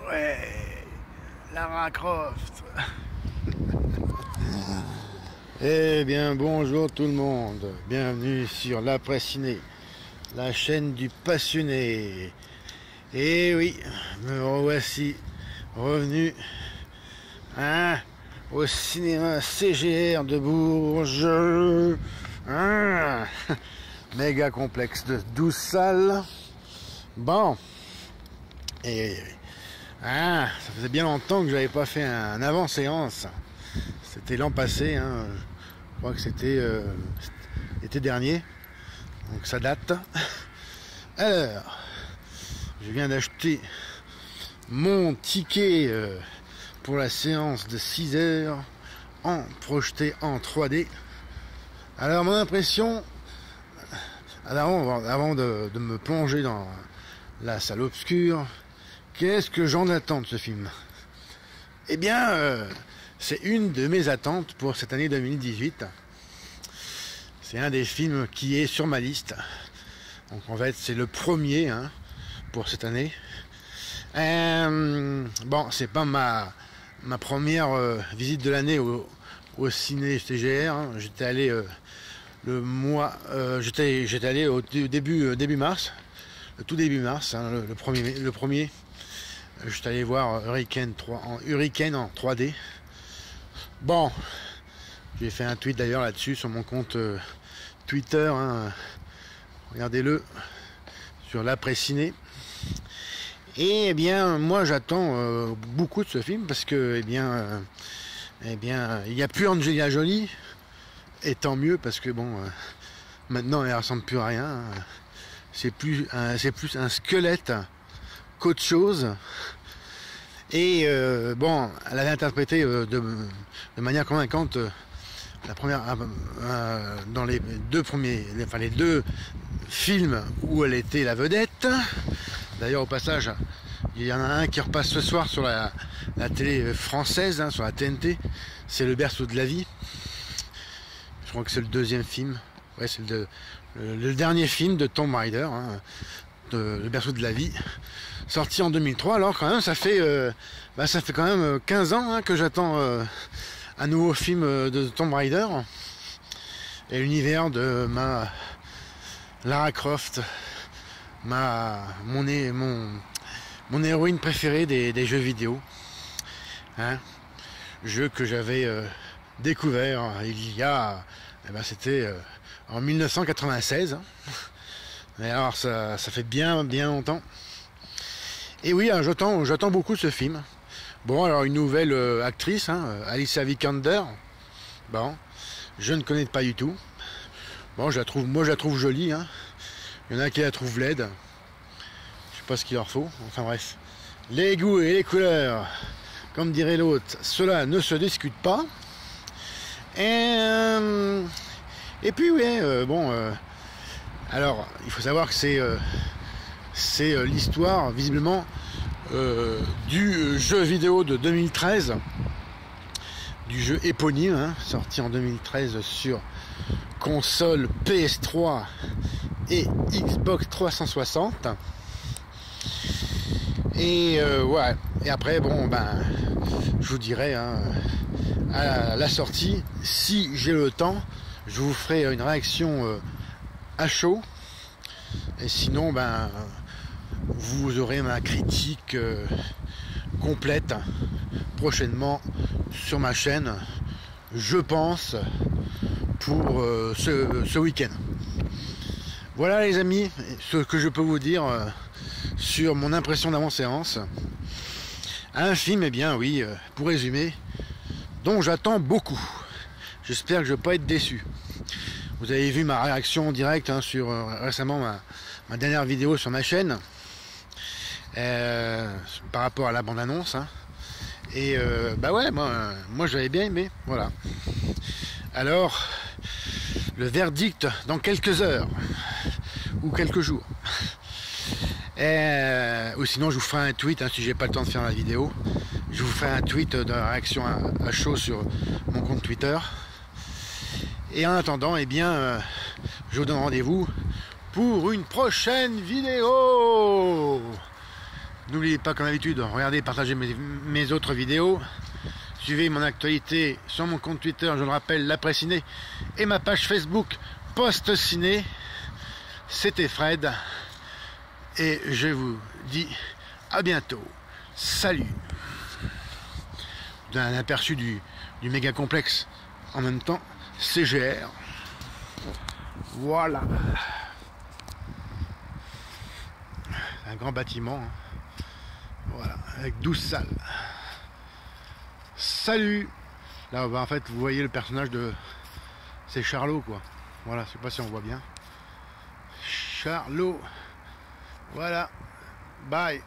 Ouais, Lara Croft. Eh bien, bonjour tout le monde. Bienvenue sur l'Après Ciné, la chaîne du passionné. Et oui, me revoici revenu au cinéma CGR de Bourges. Méga complexe de 12 salles. Bon. Et ça faisait bien longtemps que j'avais pas fait un avant-séance. C'était l'an passé, je crois que c'était l'été dernier, donc ça date. Alors, je viens d'acheter mon ticket pour la séance de 6 heures projeté en 3D. Alors mon impression, avant de me plonger dans la salle obscure, qu'est-ce que j'en attends de ce film? Eh bien, c'est une de mes attentes pour cette année 2018. C'est un des films qui est sur ma liste. Donc en fait, c'est le premier pour cette année. Bon, c'est pas ma première visite de l'année au ciné CGR. J'étais allé j'étais allé au début mars, le tout début mars, le premier. J'étais allé voir Hurricane en 3D. Bon, j'ai fait un tweet d'ailleurs là-dessus sur mon compte Twitter. Regardez-le sur l'Après Ciné. Et eh bien, moi j'attends beaucoup de ce film parce que il n'y a plus Angelina Jolie. Et tant mieux parce que bon, maintenant elle ressemble plus à rien. C'est plus un squelette qu'autre chose. Et bon, elle avait interprété de manière convaincante la première dans les deux films où elle était la vedette. D'ailleurs, au passage, il y en a un qui repasse ce soir sur la télé française, sur la TNT. C'est Le Berceau de la vie. Je crois que c'est le deuxième film. Ouais, c'est le dernier film de Tomb Raider, Le Berceau de la vie, sorti en 2003. Alors quand même, ça fait quand même 15 ans que j'attends un nouveau film de Tomb Raider. Et l'univers de ma Lara Croft, mon héroïne préférée des jeux vidéo. Jeu que j'avais découvert il y a, c'était en 1996. Et alors ça fait bien longtemps. Et oui, j'attends beaucoup ce film. Bon, alors une nouvelle actrice, Alicia Vikander. Bon, je ne connais pas du tout. Bon, je la trouve jolie. Il y en a qui la trouvent laide. Je sais pas ce qu'il leur faut. Enfin bref, les goûts et les couleurs, comme dirait l'autre, cela ne se discute pas. Et puis oui, alors il faut savoir que c'est l'histoire visiblement du jeu vidéo de 2013, du jeu éponyme, sorti en 2013 sur console PS3 et Xbox 360. Et ouais. Et après, bon, je vous dirai à la sortie, si j'ai le temps, je vous ferai une réaction à chaud. Et sinon, vous aurez ma critique complète prochainement sur ma chaîne, je pense, pour ce week-end. Voilà les amis, ce que je peux vous dire sur mon impression d'avant-séance. Un film, eh bien oui, pour résumer, dont j'attends beaucoup. J'espère que je ne vais pas être déçu. Vous avez vu ma réaction directe sur récemment ma dernière vidéo sur ma chaîne par rapport à la bande-annonce. Et ouais, moi j'avais bien aimé. Voilà. Alors, le verdict dans quelques heures ou quelques jours. Ou sinon je vous ferai un tweet si j'ai pas le temps de faire la vidéo. Je vous ferai un tweet de réaction à chaud sur mon compte Twitter. Et en attendant, eh bien, je vous donne rendez-vous pour une prochaine vidéo. N'oubliez pas, comme d'habitude, regardez, partagez mes autres vidéos. Suivez mon actualité sur mon compte Twitter, je le rappelle, l'après ciné, et ma page Facebook Post Ciné. C'était Fred, et je vous dis à bientôt. Salut. D'un aperçu du méga complexe en même temps CGR. Voilà. Un grand bâtiment. Voilà, avec 12 salles. Salut. Là, en fait, vous voyez le personnage de... C'est Charlot, quoi. Voilà, je sais pas si on voit bien. Charlot. Voilà. Bye.